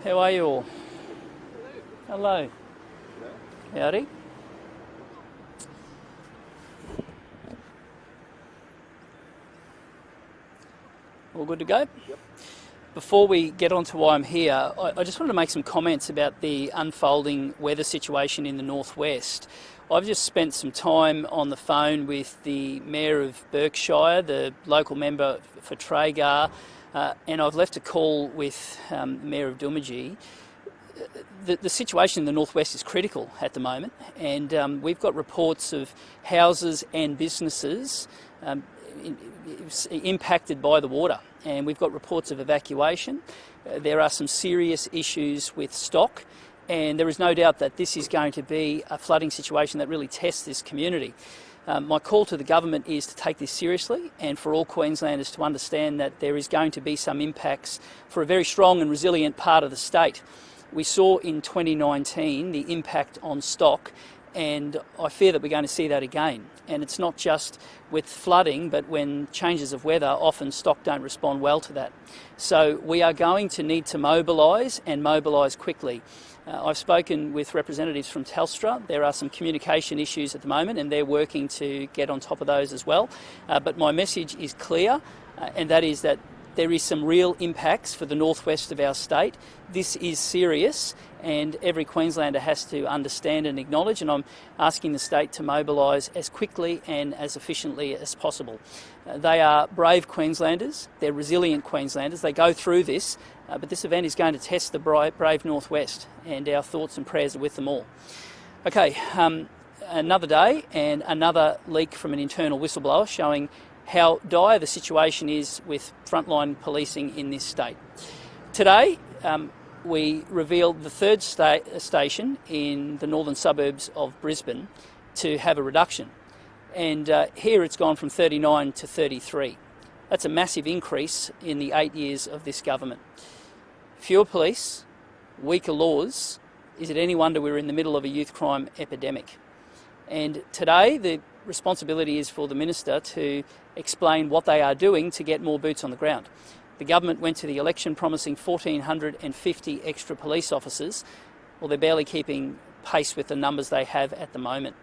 How are you all? Hello. Howdy. All good to go? Yep. Before we get on to why I'm here, I just wanted to make some comments about the unfolding weather situation in the northwest. I've just spent some time on the phone with the Mayor of Berkshire, the local member for Traeger, and I've left a call with the Mayor of Doomadgee. The situation in the northwest is critical at the moment, and we've got reports of houses and businesses impacted by the water, and we've got reports of evacuation. There are some serious issues with stock, and there is no doubt that this is going to be a flooding situation that really tests this community. My call to the government is to take this seriously, and for all Queenslanders to understand that there is going to be some impacts for a very strong and resilient part of the state. We saw in 2019 the impact on stock, and I fear that we're going to see that again. And it's not just with flooding, but when changes of weather, often stock don't respond well to that. So we are going to need to mobilise, and mobilise quickly. I've spoken with representatives from Telstra. There are some communication issues at the moment, and they're working to get on top of those as well. But my message is clear, and that is that there is some real impacts for the northwest of our state. This is serious, and every Queenslander has to understand and acknowledge, and I'm asking the state to mobilise as quickly and as efficiently as possible. They are brave Queenslanders, they're resilient Queenslanders, they go through this, but this event is going to test the brave northwest, and our thoughts and prayers are with them all. Okay, another day and another leak from an internal whistleblower showing how dire the situation is with frontline policing in this state. Today, we revealed the third station in the northern suburbs of Brisbane to have a reduction. And here it's gone from 39 to 33. That's a massive increase in the 8 years of this government. Fewer police, weaker laws. Is it any wonder we're in the middle of a youth crime epidemic? And today, the responsibility is for the Minister to explain what they are doing to get more boots on the ground. The government went to the election promising 1,450 extra police officers. Well, they're barely keeping pace with the numbers they have at the moment.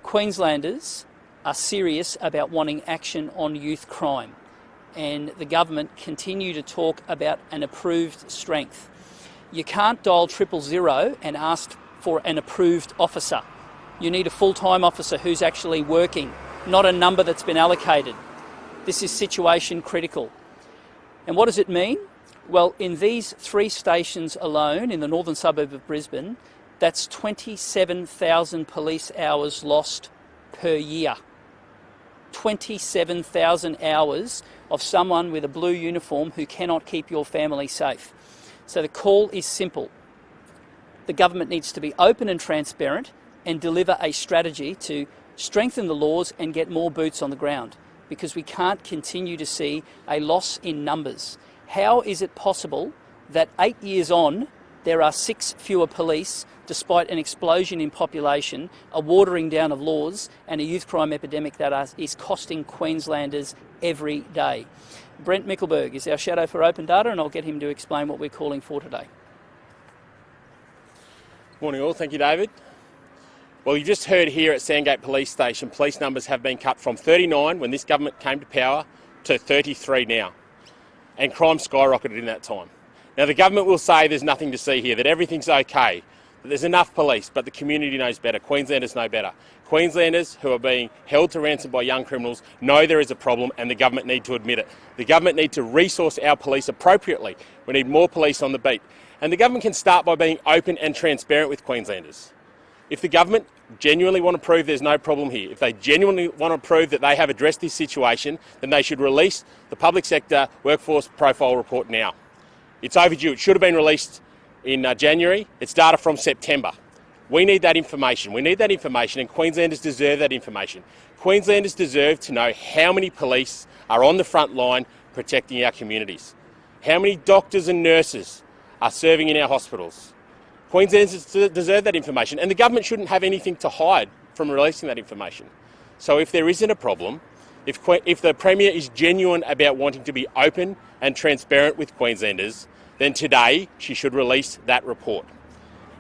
Queenslanders are serious about wanting action on youth crime, and the government continue to talk about an approved strength. You can't dial 000 and ask for an approved officer. You need a full-time officer who's actually working, not a number that's been allocated. This is situation critical. And what does it mean? Well, in these 3 stations alone in the northern suburb of Brisbane, that's 27,000 police hours lost per year. 27,000 hours of someone with a blue uniform who cannot keep your family safe. So the call is simple. The government needs to be open and transparent and deliver a strategy to strengthen the laws and get more boots on the ground, because we can't continue to see a loss in numbers. How is it possible that 8 years on, there are 6 fewer police despite an explosion in population, a watering down of laws, and a youth crime epidemic that is costing Queenslanders every day? Brent Mickelberg is our shadow for Open Data, and I'll get him to explain what we're calling for today. Morning all, thank you David. Well, you just heard here at Sandgate Police Station, police numbers have been cut from 39 when this government came to power to 33 now. And crime skyrocketed in that time. Now the government will say there's nothing to see here, that everything's okay, that there's enough police, but the community knows better. Queenslanders know better. Queenslanders who are being held to ransom by young criminals know there is a problem, and the government need to admit it. The government need to resource our police appropriately. We need more police on the beat. And the government can start by being open and transparent with Queenslanders. If the government genuinely want to prove there's no problem here, if they genuinely want to prove that they have addressed this situation, then they should release the public sector workforce profile report now. It's overdue. It should have been released in January. It's data from September. We need that information. We need that information, and Queenslanders deserve that information. Queenslanders deserve to know how many police are on the front line protecting our communities. How many doctors and nurses are serving in our hospitals. Queenslanders deserve that information, and the government shouldn't have anything to hide from releasing that information. So if there isn't a problem, if the Premier is genuine about wanting to be open and transparent with Queenslanders, then today she should release that report.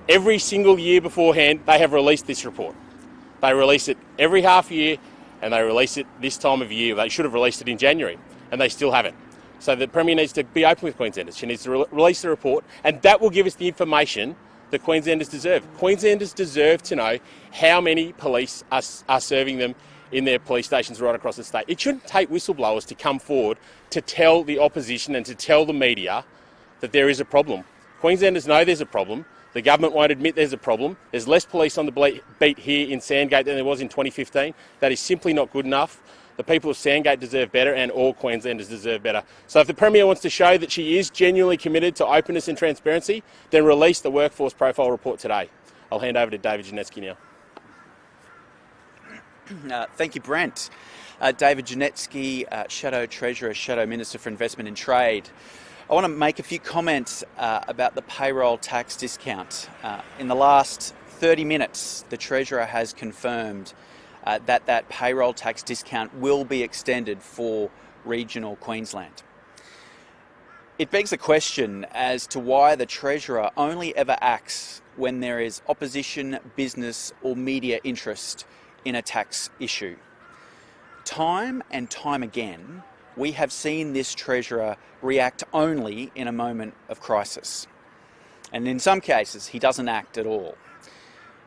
Every single year beforehand, they have released this report. They release it every half year, and they release it this time of year. They should have released it in January, and they still haven't. So the Premier needs to be open with Queenslanders. She needs to release the report, and that will give us the information that Queenslanders deserve. Queenslanders deserve to know how many police are serving them in their police stations right across the state. It shouldn't take whistleblowers to come forward to tell the opposition and to tell the media that there is a problem. Queenslanders know there's a problem. The government won't admit there's a problem. There's less police on the beat here in Sandgate than there was in 2015. That is simply not good enough. The people of Sandgate deserve better, and all Queenslanders deserve better. So if the Premier wants to show that she is genuinely committed to openness and transparency, then release the workforce profile report today. I'll hand over to David Janetzki now. Thank you, Brent. David Janetzki, Shadow Treasurer, Shadow Minister for Investment and Trade. I want to make a few comments about the payroll tax discount. In the last 30 minutes, the Treasurer has confirmed that payroll tax discount will be extended for regional Queensland. It begs the question as to why the Treasurer only ever acts when there is opposition, business or media interest in a tax issue. Time and time again, we have seen this Treasurer react only in a moment of crisis. And in some cases, he doesn't act at all.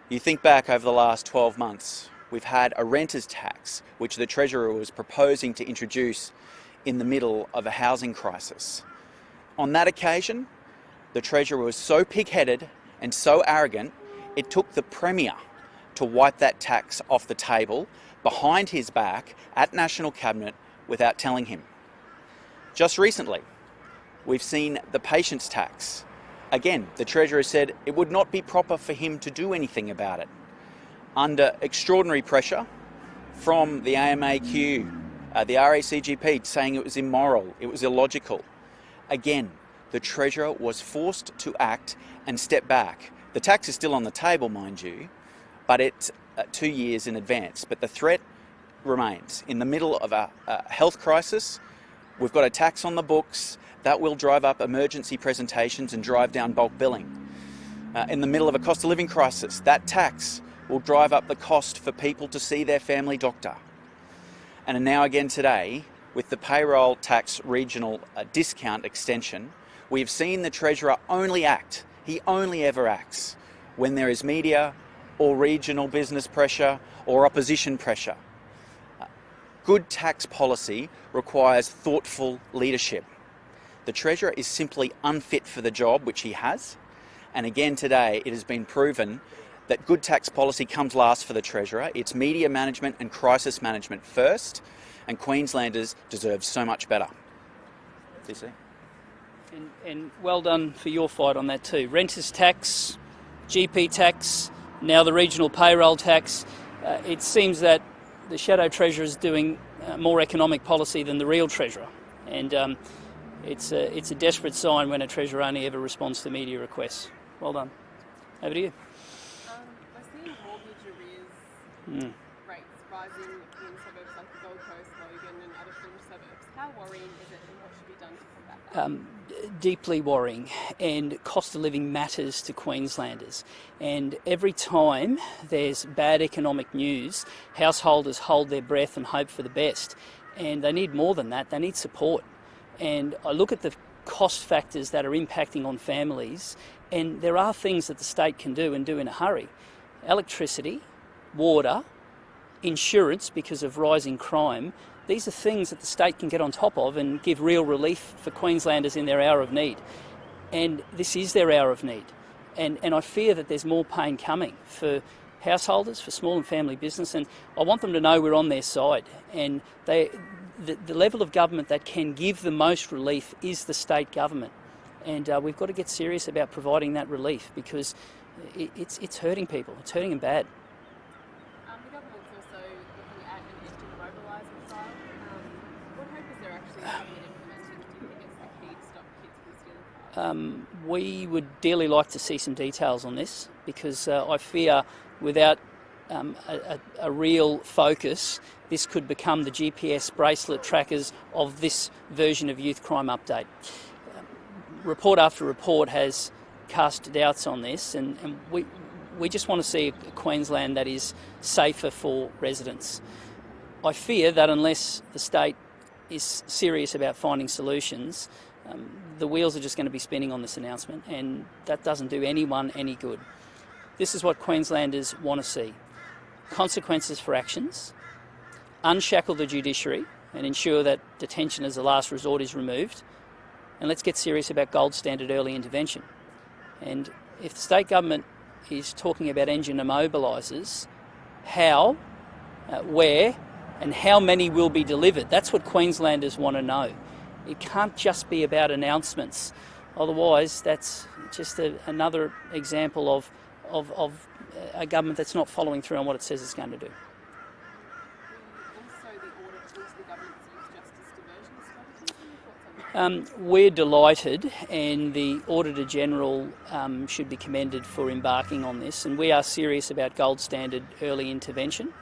You think back over the last 12 months, we've had a renters tax, which the Treasurer was proposing to introduce in the middle of a housing crisis. On that occasion, the Treasurer was so pig-headed and so arrogant, it took the Premier to wipe that tax off the table behind his back at National Cabinet without telling him. Just recently, we've seen the patients tax. Again, the Treasurer said it would not be proper for him to do anything about it. Under extraordinary pressure from the AMAQ, the RACGP saying it was immoral, it was illogical. Again, the Treasurer was forced to act and step back. The tax is still on the table, mind you, but it's 2 years in advance. But the threat remains. In the middle of a health crisis, we've got a tax on the books that will drive up emergency presentations and drive down bulk billing. In the middle of a cost of living crisis, that tax will drive up the cost for people to see their family doctor. And now again today, with the payroll tax regional discount extension, we've seen the Treasurer only act, he only ever acts, when there is media or regional business pressure or opposition pressure. Good tax policy requires thoughtful leadership. The Treasurer is simply unfit for the job, which he has. And again today, it has been proven that good tax policy comes last for the Treasurer. It's media management and crisis management first, and Queenslanders deserve so much better. DC? And well done for your fight on that too. Renters tax, GP tax, now the regional payroll tax. It seems that the Shadow Treasurer is doing more economic policy than the real Treasurer. And it's a desperate sign when a Treasurer only ever responds to media requests. Well done. Over to you. We're seeing mortgage arrears rates rising in suburbs like the Gold Coast, Logan and other fringe suburbs. How worrying is it and what should be done to combat that? Deeply worrying, and cost of living matters to Queenslanders. And every time there's bad economic news, householders hold their breath and hope for the best. And they need more than that, they need support. And I look at the cost factors that are impacting on families, and there are things that the state can do and do in a hurry. Electricity, water, insurance because of rising crime. These are things that the state can get on top of and give real relief for Queenslanders in their hour of need. And this is their hour of need. And I fear that there's more pain coming for householders, for small and family business, and I want them to know we're on their side. And the level of government that can give the most relief is the state government. And we've got to get serious about providing that relief because it's hurting people. It's hurting them bad. The government's also looking at an instant mobiliser trial. What hope is there actually of it implemented? Do you think it's the key to stop kids from stealing cars? We would dearly like to see some details on this because I fear without a real focus, this could become the GPS bracelet trackers of this version of Youth Crime Update. report after report has cast doubts on this, and we just want to see a Queensland that is safer for residents. I fear that unless the state is serious about finding solutions, the wheels are just going to be spinning on this announcement, and that doesn't do anyone any good. This is what Queenslanders want to see. Consequences for actions, unshackle the judiciary and ensure that detention as a last resort is removed, and let's get serious about gold standard early intervention. And if the state government is talking about engine immobilisers, how, where and how many will be delivered? That's what Queenslanders want to know. It can't just be about announcements. Otherwise, that's just another example of a government that's not following through on what it says it's going to do. Also, the audit into the government's youth justice diversion strategy. We're delighted, and the Auditor General should be commended for embarking on this, and we are serious about gold standard early intervention.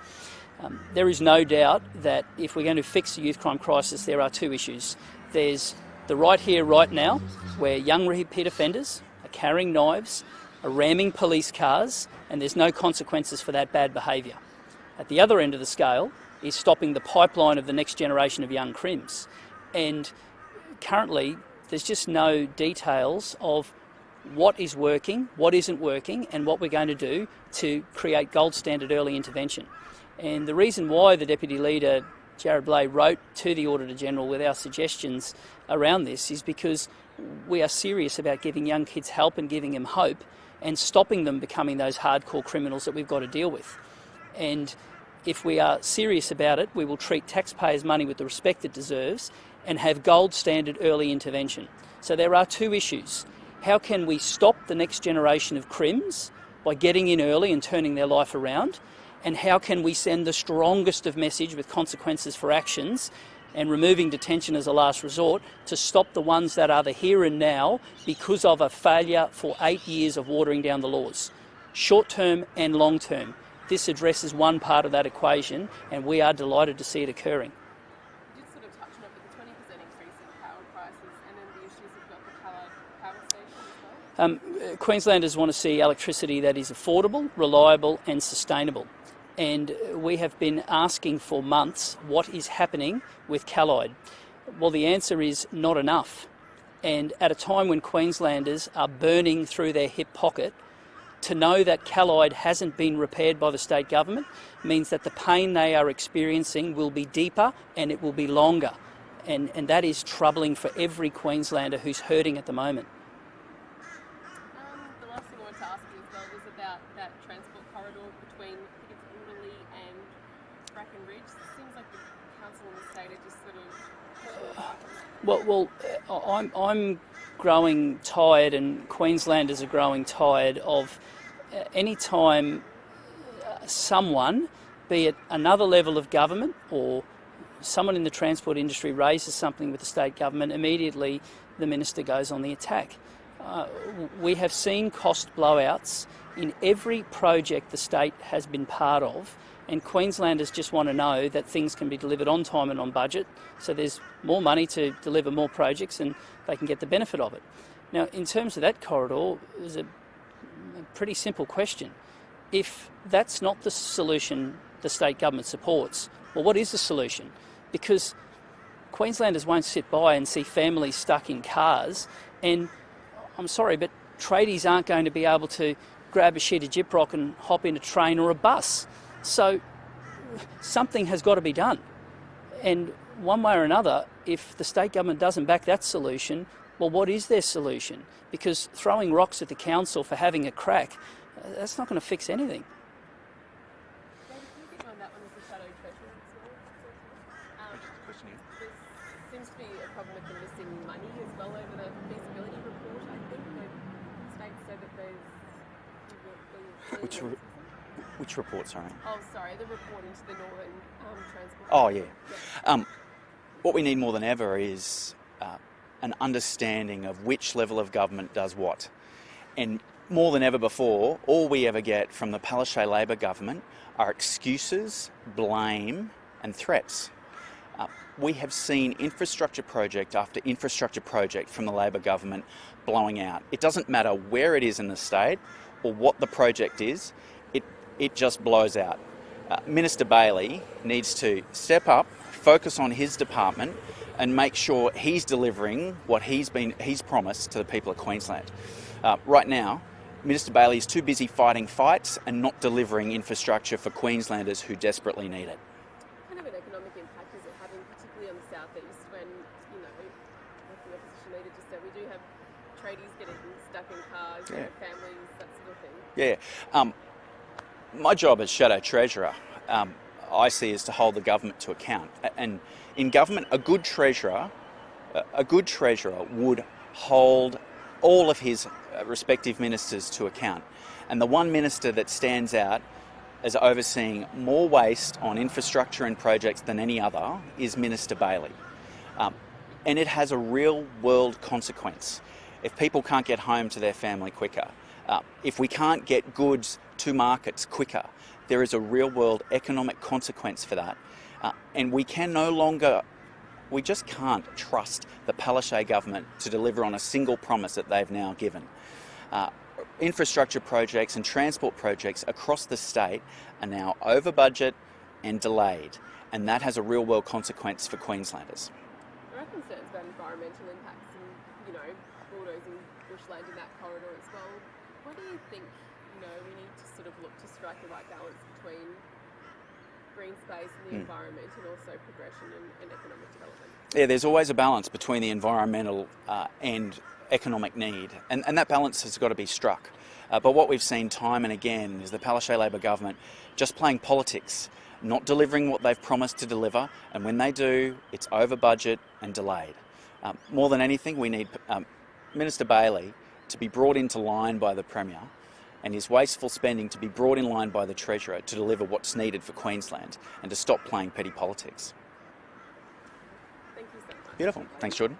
There is no doubt that if we're going to fix the youth crime crisis, there are two issues. There's the right here, right now, where young repeat offenders are carrying knives, are ramming police cars, and there's no consequences for that bad behaviour. At the other end of the scale is stopping the pipeline of the next generation of young crims. And currently, there's just no details of what is working, what isn't working, and what we're going to do to create gold standard early intervention. And the reason why the Deputy Leader, Jared Blay, wrote to the Auditor General with our suggestions around this is because we are serious about giving young kids help and giving them hope and stopping them becoming those hardcore criminals that we've got to deal with. And if we are serious about it, we will treat taxpayers' money with the respect it deserves and have gold standard early intervention. So there are two issues. How can we stop the next generation of crims by getting in early and turning their life around? And how can we send the strongest of message with consequences for actions and removing detention as a last resort to stop the ones that are the here and now because of a failure for 8 years of watering down the laws, short term and long term. This addresses one part of that equation, and we are delighted to see it occurring. You did sort of touch on it with the 20% increase in power prices and then the issues you've got the Callide power station as well. Queenslanders want to see electricity that is affordable, reliable and sustainable. And we have been asking for months what is happening with Callide. Well, the answer is not enough. And at a time when Queenslanders are burning through their hip pocket, to know that Callide hasn't been repaired by the state government means that the pain they are experiencing will be deeper and it will be longer. And that is troubling for every Queenslander who's hurting at the moment. The last thing I wanted to ask you as well was about that transport corridor between, I think it's Alderley and Bracken Ridge. It seems like the council and the state are just sort of... Well, I'm growing tired, and Queenslanders are growing tired of any time someone, be it another level of government or someone in the transport industry raises something with the state government, immediately the minister goes on the attack. We have seen cost blowouts in every project the state has been part of, and Queenslanders just want to know that things can be delivered on time and on budget, so there's more money to deliver more projects and they can get the benefit of it. Now, in terms of that corridor, there's a pretty simple question. If that's not the solution the state government supports, well, what is the solution? Because Queenslanders won't sit by and see families stuck in cars, and I'm sorry, but tradies aren't going to be able to grab a sheet of gyprock and hop in a train or a bus. So something has got to be done. And one way or another, if the state government doesn't back that solution, well, what is their solution? Because throwing rocks at the council for having a crack, that's not going to fix anything. David, can you get on that one as the shadow treasurer as well? There seems to be a problem with the missing money as well over the feasibility report, I think. The state said that there's... Which report, sorry? Oh, sorry, the report into the Northern Transport. Oh, yeah. What we need more than ever is an understanding of which level of government does what. And more than ever before, all we ever get from the Palaszczuk Labor government are excuses, blame and threats. We have seen infrastructure project after infrastructure project from the Labor government blowing out. It doesn't matter where it is in the state or what the project is, it just blows out. Minister Bailey needs to step up, focus on his department and make sure he's delivering what he's promised to the people of Queensland. Right now, Minister Bailey is too busy fighting fights and not delivering infrastructure for Queenslanders who desperately need it. What kind of an economic impact is it having, particularly on the southeast, when, you know, like the opposition leader just said, we do have tradies getting stuck in cars, you know, families, that sort of thing? Yeah. My job as Shadow Treasurer, I see, is to hold the government to account. And in government, a good treasurer would hold all of his respective ministers to account. And the one minister that stands out as overseeing more waste on infrastructure and projects than any other is Minister Bailey. And it has a real world consequence. If people can't get home to their family quicker, if we can't get goods to markets quicker, there is a real world economic consequence for that. And we just can't trust the Palaszczuk government to deliver on a single promise that they've now given. Infrastructure projects and transport projects across the state are now over budget and delayed, and that has a real world consequence for Queenslanders. There are concerns about environmental impacts and, you know, bulldozing bushland in that corridor as well. What do you think, you know, we need to sort of look to strike the right balance between green space and the environment and also progression and economic development? Yeah, there's always a balance between the environmental and economic need, and that balance has got to be struck. But what we've seen time and again is the Palaszczuk Labor government just playing politics, not delivering what they've promised to deliver, and when they do, it's over budget and delayed. More than anything, we need Minister Bailey to be brought into line by the Premier and his wasteful spending to be brought in line by the Treasurer to deliver what's needed for Queensland and to stop playing petty politics. Thank you so much. Beautiful. Thanks, Jordan.